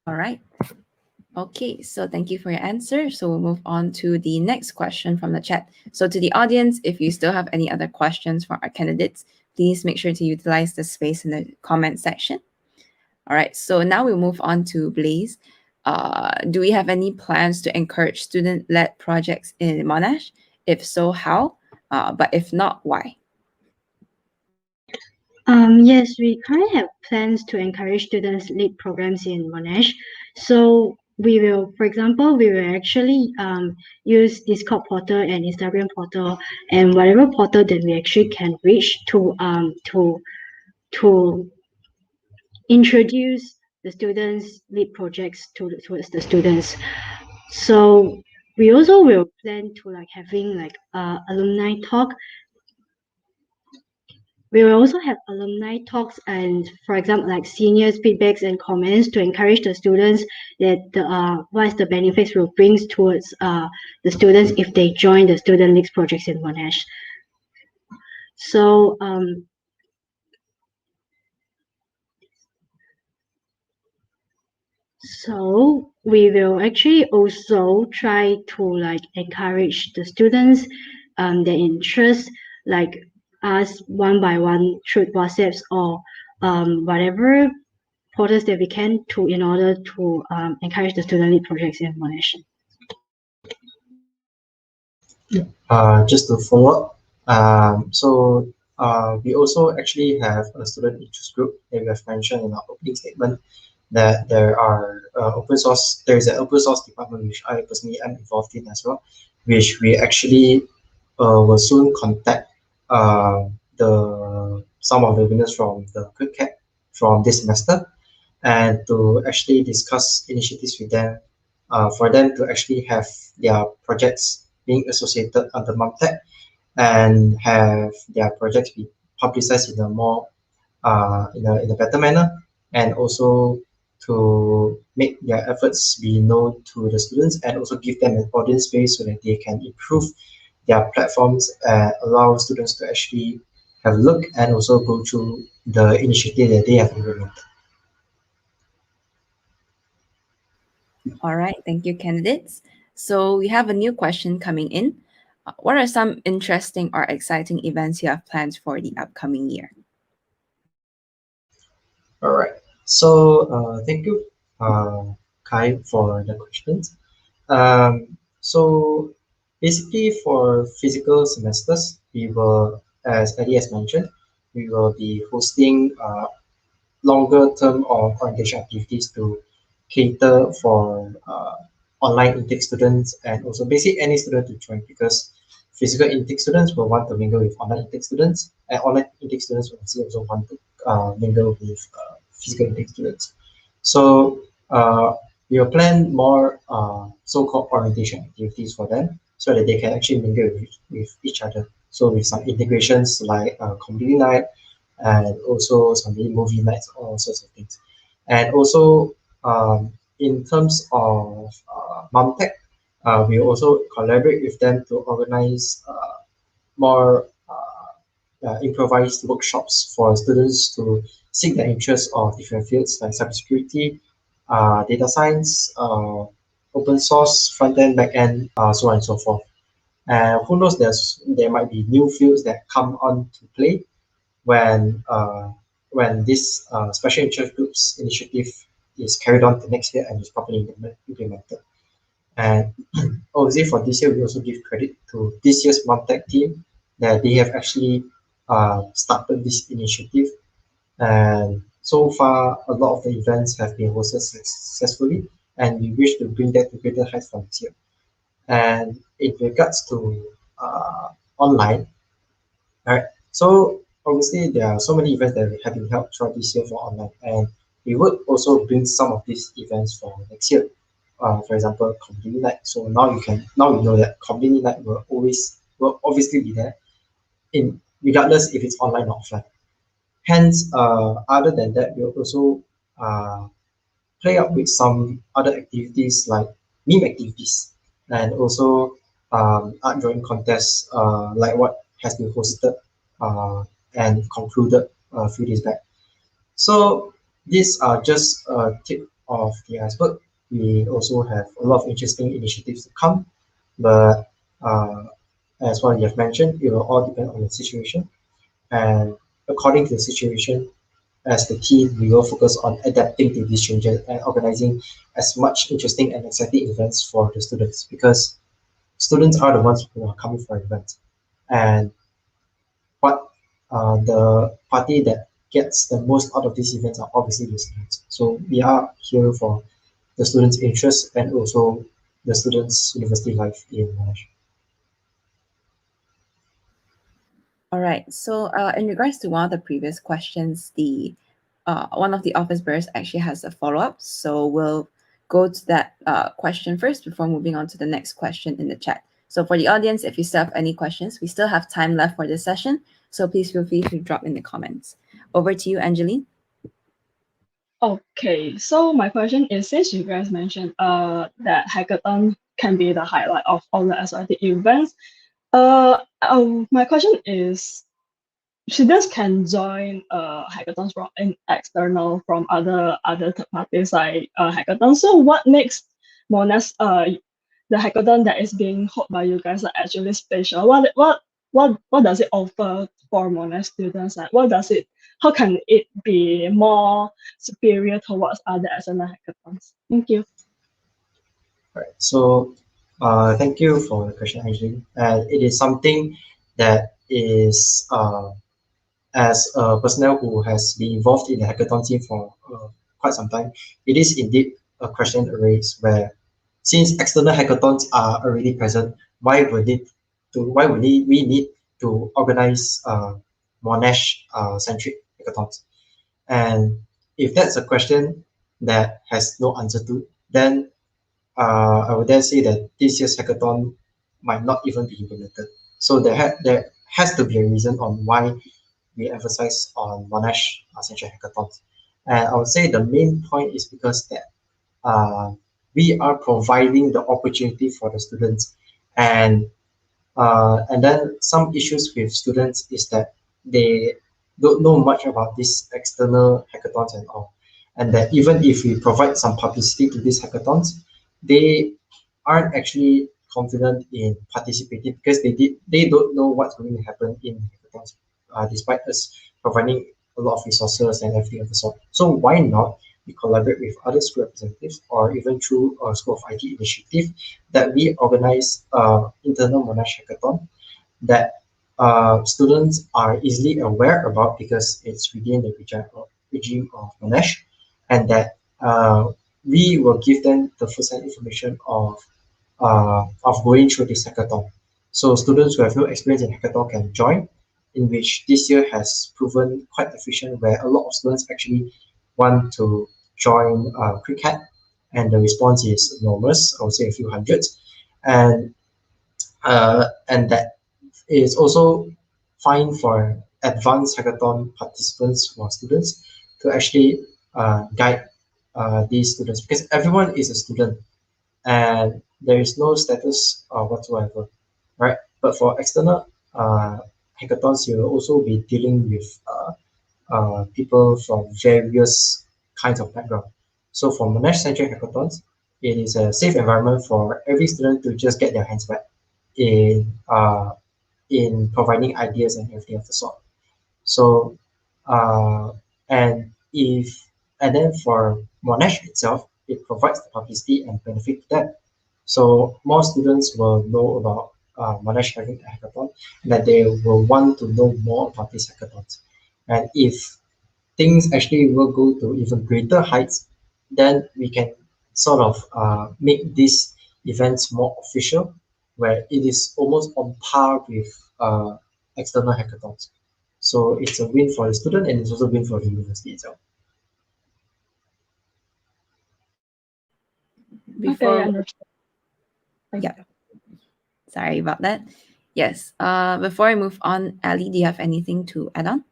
All right. Okay, so thank you for your answer. So we'll move on to the next question from the chat. So to the audience, if you still have any other questions for our candidates, please make sure to utilize the space in the comment section. All right, so now we'll move on to Blaze. Do we have any plans to encourage student-led projects in Monash? If so, how? But if not, why? Yes, we currently have plans to encourage students lead programs in Monash. So we will, for example, we will actually use Discord portal and Instagram portal and whatever portal that we actually can reach to introduce the students lead projects towards the students. So we also will plan to like having like alumni talk. We will also have alumni talks and, for example, like seniors feedbacks and comments to encourage the students that what is the benefits will brings towards the students if they join the student leagues projects in Monash. So so we will actually also try to like encourage the students their interest, like us one by one through WhatsApps or whatever portals that we can to in order to encourage the student lead projects in Monash. Just to follow up, we also actually have a student interest group that we have mentioned in our opening statement that there are there is an open source department which I personally am involved in as well, which we actually will soon contact the some of the winners from the Quick Cap from this semester, and to actually discuss initiatives with them, for them to actually have their projects being associated under MUMTech and have their projects be publicized in a more in a better manner, and also to make their efforts be known to the students and also give them an audience space so that they can improve their platforms and allow students to actually have a look and also go through the initiative that they have implemented. All right, thank you, candidates. So we have a new question coming in. What are some interesting or exciting events you have planned for the upcoming year? All right. So thank you, Kai, for the questions. So basically for physical semesters, we will, as Eddie has mentioned, we will be hosting longer term or orientation activities to cater for online intake students and also basically any student to join, because physical intake students will want to mingle with online intake students, and online intake students will also want to mingle with physical intake students. So we will plan more so-called orientation activities for them so that they can actually mingle with each other. So with some integrations like community night and also some movie nights, all sorts of things. And also in terms of MUMTech, we also collaborate with them to organize more improvised workshops for students to seek the interests of different fields like cybersecurity, data science, open source, front end, back end, so on and so forth. And who knows, there might be new fields that come on to play when this special interest groups initiative is carried on to next year and is properly implemented. And obviously for this year, we also give credit to this year's MUMTech team that they have actually started this initiative. And so far, a lot of the events have been hosted successfully, and we wish to bring that to greater heights for next year. And in regards to online, right? So obviously there are so many events that have been held throughout this year for online, and we would also bring some of these events for next year. For example, community night. So now we know that community night will obviously be there, in regardless if it's online or offline. Hence, other than that, we'll also play up with some other activities like meme activities and also art drawing contests like what has been hosted and concluded a few days back. So these are just a tip of the iceberg. We also have a lot of interesting initiatives to come, but as what you have mentioned, it will all depend on the situation. And according to the situation, as the team, we will focus on adapting to these changes and organizing as much interesting and exciting events for the students, because students are the ones who are coming for events. And what the party that gets the most out of these events are obviously the students. So we are here for the students' interests and also the students' university life in Monash. All right. So, in regards to one of the previous questions, the one of the office bearers actually has a follow up. So we'll go to that question first before moving on to the next question in the chat. So for the audience, if you still have any questions, we still have time left for this session. So please feel free to drop in the comments. Over to you, Angeline. Okay, so my question is, since you guys mentioned that hackathon can be the highlight of all the SOIT events, my question is, students can join hackathons from external from other third parties like hackathons. So what makes Monash the hackathon that is being held by you guys are actually special? What does it offer for Monash students? Like how can it be more superior towards other external hackathons? Thank you. Right. So, thank you for the question, Angeline. It is something that is, as a personnel who has been involved in the hackathon team for quite some time, it is indeed a question raised where, since external hackathons are already present, why we need to organize Monash centric hackathons? And if that's a question that has no answer to, then I would dare say that this year's hackathon might not even be implemented. So there has to be a reason on why we emphasize on Monash central hackathons. And I would say the main point is because that we are providing the opportunity for the students, and then some issues with students is that they don't know much about these external hackathons and all, and that even if we provide some publicity to these hackathons, they aren't actually confident in participating because they don't know what's going to happen in hackathons, despite us providing a lot of resources and everything of the sort. So why not we collaborate with other school representatives or even through a School of IT initiative that we organize internal Monash hackathon that students are easily aware about because it's within the regime of Monash, and that we will give them the first-hand information of going through this hackathon. So students who have no experience in hackathon can join, in which this year has proven quite efficient, where a lot of students actually want to join cricket, and the response is enormous. I would say a few hundreds, and that is also fine for advanced hackathon participants who are students to actually guide these students, because everyone is a student and there is no status whatsoever, right? But for external hackathons, you'll also be dealing with people from various kinds of background. So for Monash Central Hackathons, it is a safe environment for every student to just get their hands wet in providing ideas and everything of the sort. So and then for Monash itself, it provides the publicity and benefit to them. So more students will know about Monash having a hackathon, and that they will want to know more about these hackathons. And if things actually will go to even greater heights, then we can sort of make these events more official, where it is almost on par with external hackathons. So it's a win for the student and it's also a win for the university itself. Before, Okay, understood. yeah, sorry about that. Yes. Before I move on, Ali, do you have anything to add on?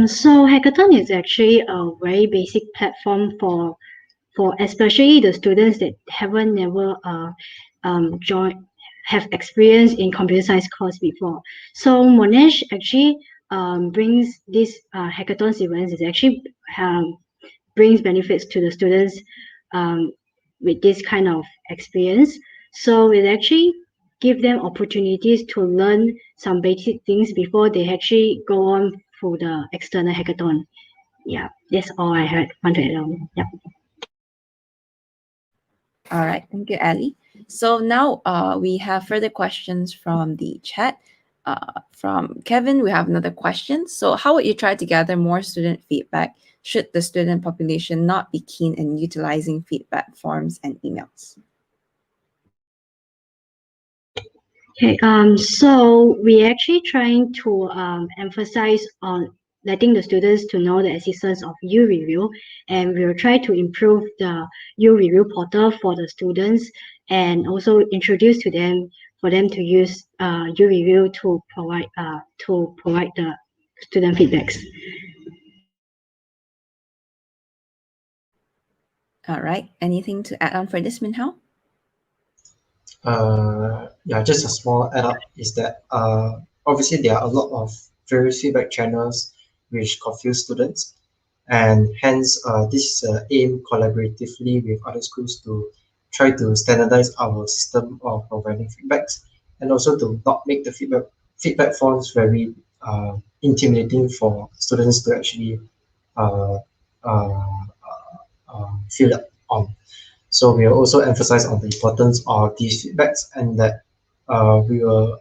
So hackathon is actually a very basic platform for especially the students that haven't never have experience in computer science course before. So Monash actually brings this hackathons events. It actually brings benefits to the students with this kind of experience. So it actually give them opportunities to learn some basic things before they actually go on for the external hackathon. Yeah, that's all I want to add on. Yep. All right, thank you, Ali. So now we have further questions from the chat. From Kevin, we have another question. So how would you try to gather more student feedback should the student population not be keen in utilizing feedback forms and emails? Okay, so we actually trying to emphasize on letting the students to know the existence of U Review, and we will try to improve the U Review portal for the students, and also introduce to them for them to use U Review to provide the student feedbacks. All right. Anything to add on for this, Minhao? Yeah, just a small add up is that obviously there are a lot of various feedback channels which confuse students, and hence this is aim collaboratively with other schools to try to standardize our system of providing feedbacks, and also to not make the feedback forms very intimidating for students to actually uh, uh, fill up on. So we will also emphasize on the importance of these feedbacks, and that we will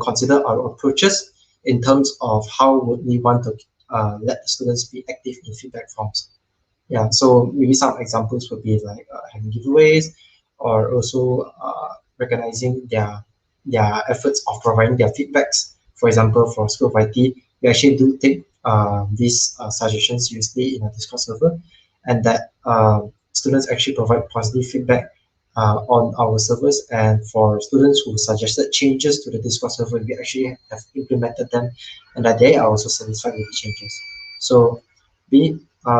consider our approaches in terms of how would we want to let the students be active in feedback forms. Yeah, so maybe some examples would be like having giveaways, or also recognizing their efforts of providing their feedbacks. For example, for School of IT, we actually do take these suggestions seriously in a Discord server, and that students actually provide positive feedback on our servers. And for students who suggested changes to the Discord server, we actually have implemented them, and that they are also satisfied with the changes. So,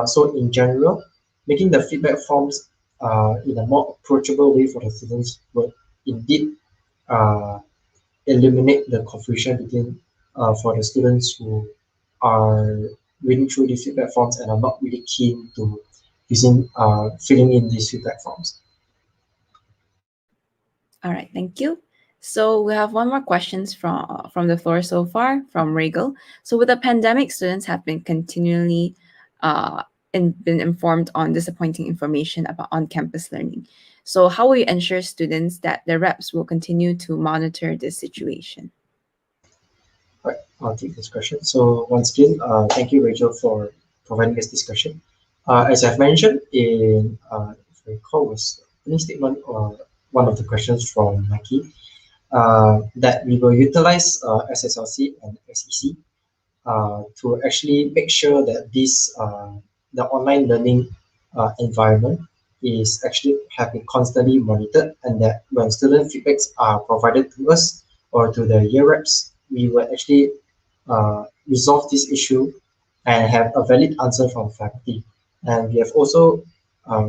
so in general, making the feedback forms in a more approachable way for the students will indeed uh, eliminate the confusion between for the students who are reading through these feedback forms and are not really keen to using filling in these feedback forms. All right, thank you. So we have one more questions from the floor so far from Regal. So with the pandemic, students have been continually been informed on disappointing information about on-campus learning. So how will you ensure students that the reps will continue to monitor this situation? Right, I'll take this question. So once again, thank you, Rachel, for providing this discussion. As I've mentioned in, if I recall, was opening statement or one of the questions from Nike, that we will utilize SSLC and SEC to actually make sure that this the online learning environment is actually have been constantly monitored, and that when student feedbacks are provided to us or to the year reps, we will actually resolve this issue and have a valid answer from faculty. And we have also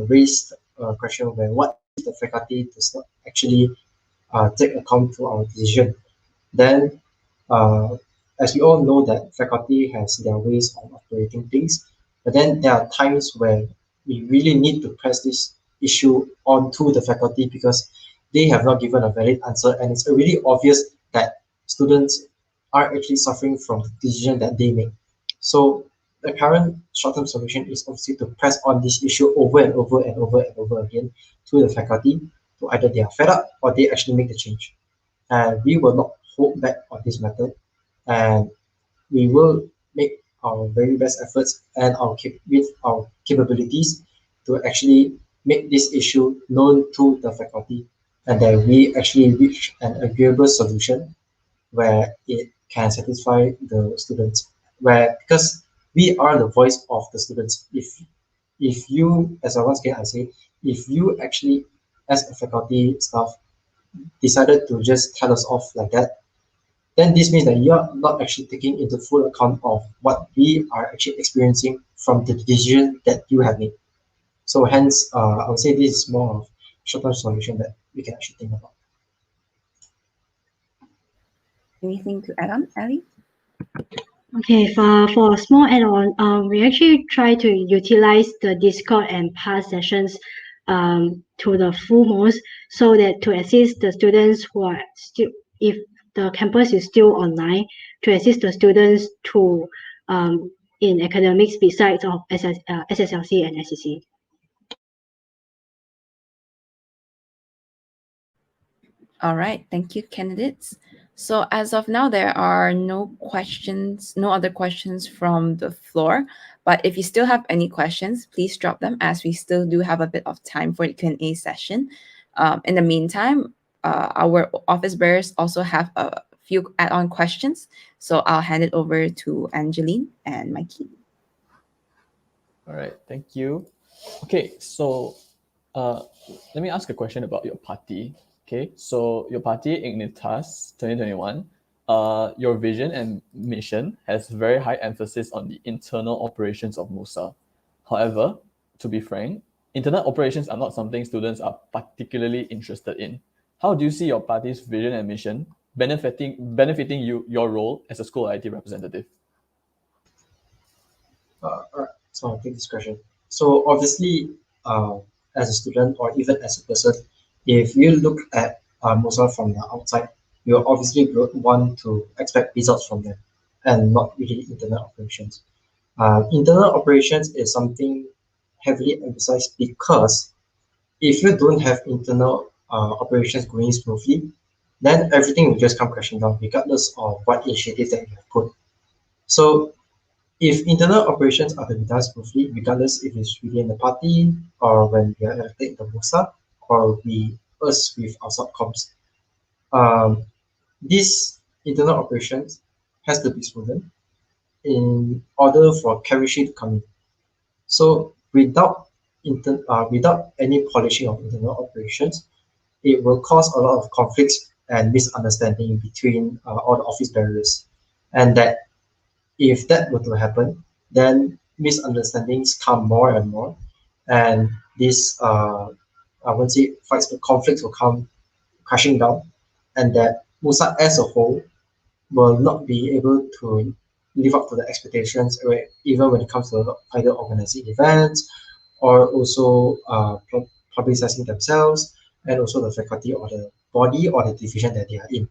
raised a question where what if the faculty does not actually take account to our decision. Then, uh, as we all know that faculty has their ways of operating things, but then there are times where we really need to press this issue onto the faculty because they have not given a valid answer, and it's really obvious that students are actually suffering from the decision that they make. So the current short-term solution is obviously to press on this issue over and over and over and over again to the faculty, to either they are fed up or they actually make the change. And we will not hold back on this matter, and we will make our very best efforts and with our capabilities to actually make this issue known to the faculty, and that we actually reach an agreeable solution where it can satisfy the students, where because we are the voice of the students. If you, as I once again I say, if you actually as a faculty staff decided to just tell us off like that, then this means that you're not actually taking into full account of what we are actually experiencing from the decision that you have made. So hence, I would say this is more of short-term solution that we can actually think about. Anything to add on, Ellie? Okay, for a small add-on, we actually try to utilize the Discord and past sessions to the fullmost, so that to assist the students who are still, if the campus is still online, to assist the students to in academics besides of SSLC and SEC. All right, thank you, candidates. So as of now, there are no other questions from the floor. But if you still have any questions, please drop them, as we still do have a bit of time for the Q&A session. In the meantime, our office bearers also have a few add-on questions. So I'll hand it over to Angeline and Mikey. All right, thank you. Okay, so let me ask a question about your party. Okay, so your party, Ignitas 2021, your vision and mission has very high emphasis on the internal operations of MUSA. However, to be frank, internal operations are not something students are particularly interested in. How do you see your party's vision and mission benefiting your role as a school IT representative? Alright, so I'll take this question. So obviously, as a student or even as a person, if you look at MUSA from the outside, you obviously would want to expect results from them and not really internal operations. Internal operations is something heavily emphasized because if you don't have internal operations going smoothly, then everything will just come crashing down regardless of what initiative that you have put. So if internal operations are to be done smoothly, regardless if it's within the party or when we are elected in the MUSA or we us with our subcoms, um, this internal operations has to be smoothened in order for chemistry to come in. So without any polishing of internal operations, it will cause a lot of conflicts and misunderstanding between all the office bearers, and that if that were to happen, then misunderstandings come more and more, and this I won't say fights, but conflicts will come crashing down, and that MUSA as a whole will not be able to live up to the expectations, even when it comes to either organizing events or also publicizing themselves, and also the faculty or the body or the division that they are in.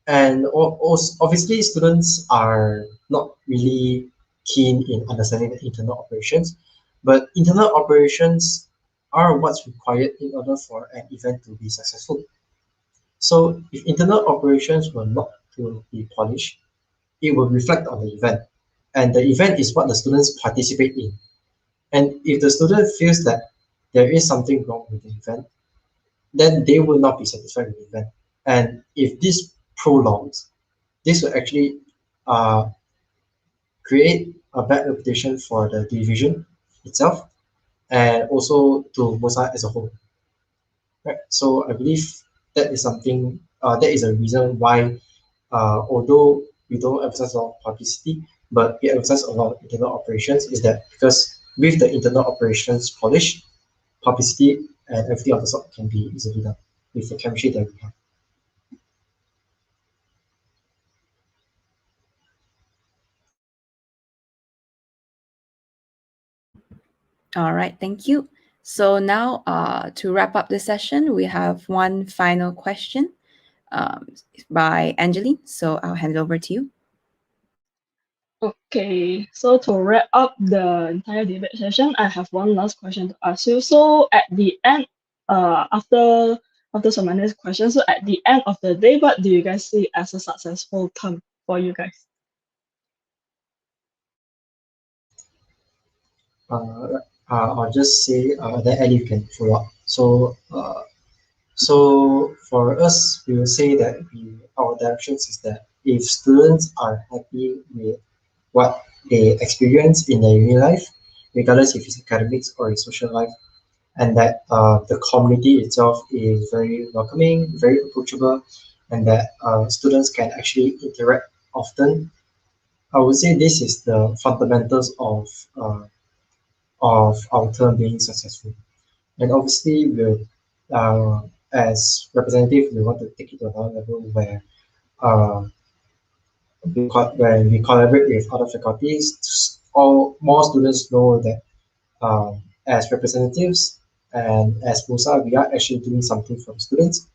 And also, obviously, students are not really keen in understanding the internal operations, but internal operations are what's required in order for an event to be successful. So if internal operations were not to be polished, it will reflect on the event. And the event is what the students participate in. And if the student feels that there is something wrong with the event, then they will not be satisfied with the event. And if this prolongs, this will actually uh, create a bad reputation for the division itself and also to MUSA as a whole. Right? So I believe that is something, that is a reason why, although we don't emphasize a lot of publicity, but we emphasize a lot of internal operations, is that because with the internal operations polished, publicity and everything of the sort can be easily done with the chemistry that we have. All right, thank you. So now, to wrap up the session, we have one final question um, by Angeline. So I'll hand it over to you. Okay, so to wrap up the entire debate session, I have one last question to ask you. So at the end, after so many questions, so at the end of the day, what do you guys see as a successful term for you guys? I'll just say that Ellie can follow up. So for us, we will say that our directions is that if students are happy with what they experience in their uni life, regardless if it's academics or it's social life, and that the community itself is very welcoming, very approachable, and that students can actually interact often. I would say this is the fundamentals of our term being successful. And obviously, as representative, we want to take it to another level where uh, when we collaborate with other faculties, all more students know that as representatives and as MUSA, we are actually doing something for the students.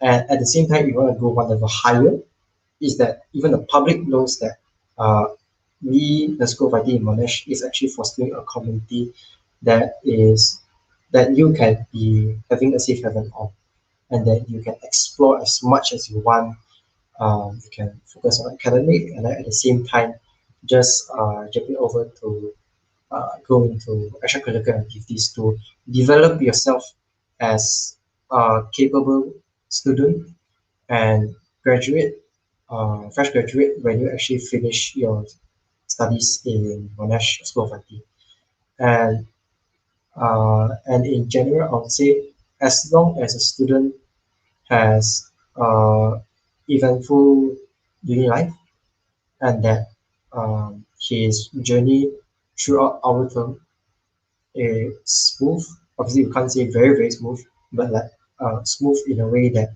And at the same time, we want to go one level higher, is that even the public knows that uh, we, the School of IT in Monash, is actually fostering a community that is that you can be having a safe haven on, and that you can explore as much as you want. You can focus on academic, and then at the same time, just jumping over to go into extracurricular activities to develop yourself as a capable student and graduate, fresh graduate when you actually finish your studies in Monash School of IT. And in general, I would say as long as a student has eventful uni life and that his journey throughout our term is smooth. Obviously, we can't say very, very smooth, but like smooth in a way that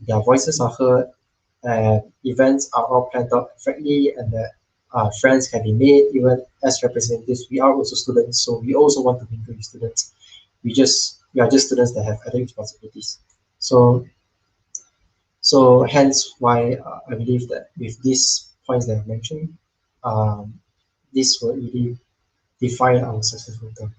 their voices are heard and events are all planned out perfectly and that friends can be made. Even as representatives, we are also students, so we also want to mingle with students. We are just students that have other responsibilities. So hence why I believe that with these points that I mentioned, um, this will really define our successful term.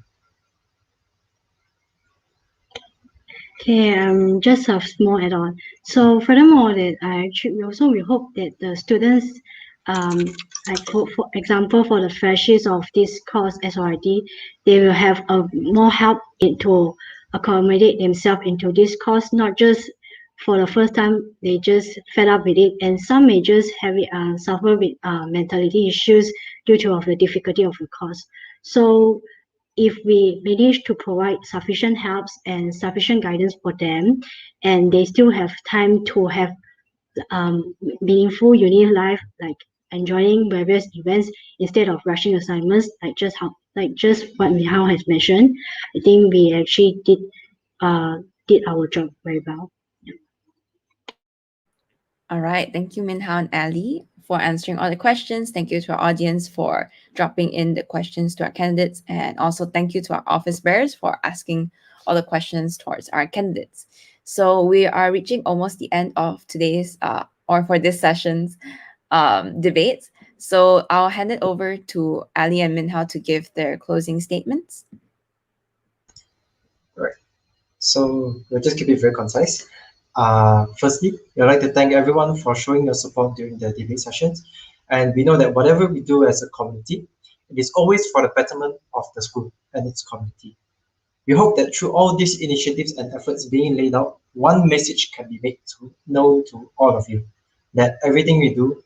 Okay, just a small add-on. So furthermore, that I actually we hope that the students, like for example, for the freshies of this course SOIT, they will have a more help to accommodate themselves into this course, not just for the first time they just fed up with it, and some may just have it suffer with mentality issues due to of the difficulty of the course. So if we manage to provide sufficient helps and sufficient guidance for them, and they still have time to have meaningful uni life, like enjoying various events instead of rushing assignments, like just what Mihao has mentioned, I think we actually did our job very well. All right. Thank you, Minhao and Ali, for answering all the questions. Thank you to our audience for dropping in the questions to our candidates. And also thank you to our office bearers for asking all the questions towards our candidates. So we are reaching almost the end of today's or for this session's debates. So I'll hand it over to Ali and Minhao to give their closing statements. Right. So we'll just keep it very concise. Firstly, we'd like to thank everyone for showing your support during the debate sessions. And we know that whatever we do as a community, it is always for the betterment of the school and its community. We hope that through all these initiatives and efforts being laid out, one message can be made known to all of you, that everything we do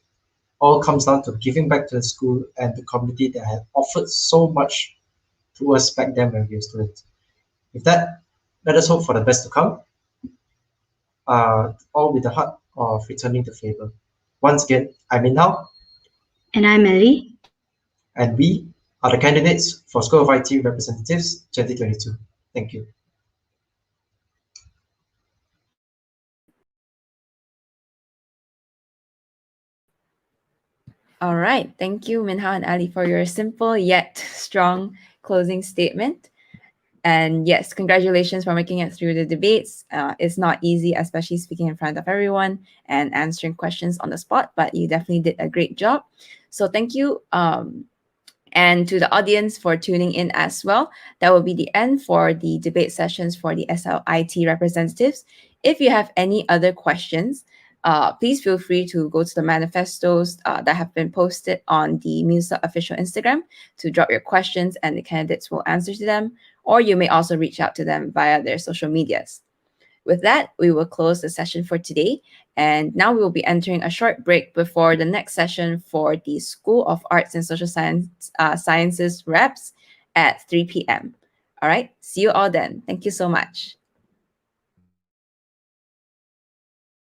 all comes down to giving back to the school and the community that have offered so much to us back then when we were students. With that, let us hope for the best to come, all with the heart of returning the favor. Once again, I'm Minhao, And I'm Ellie. and we are the candidates for School of IT Representatives 2022. Thank you. All right. Thank you, Minhao and Ali, for your simple yet strong closing statement. And yes, congratulations for making it through the debates. It's not easy, especially speaking in front of everyone and answering questions on the spot, but you definitely did a great job. So thank you. And to the audience for tuning in as well. That will be the end for the debate sessions for the SLIT representatives. If you have any other questions, please feel free to go to the manifestos that have been posted on the MUSA official Instagram to drop your questions and the candidates will answer to them, or you may also reach out to them via their social medias. With that, we will close the session for today. And now we will be entering a short break before the next session for the School of Arts and Social Sciences reps at 3 p.m. All right, see you all then. Thank you so much.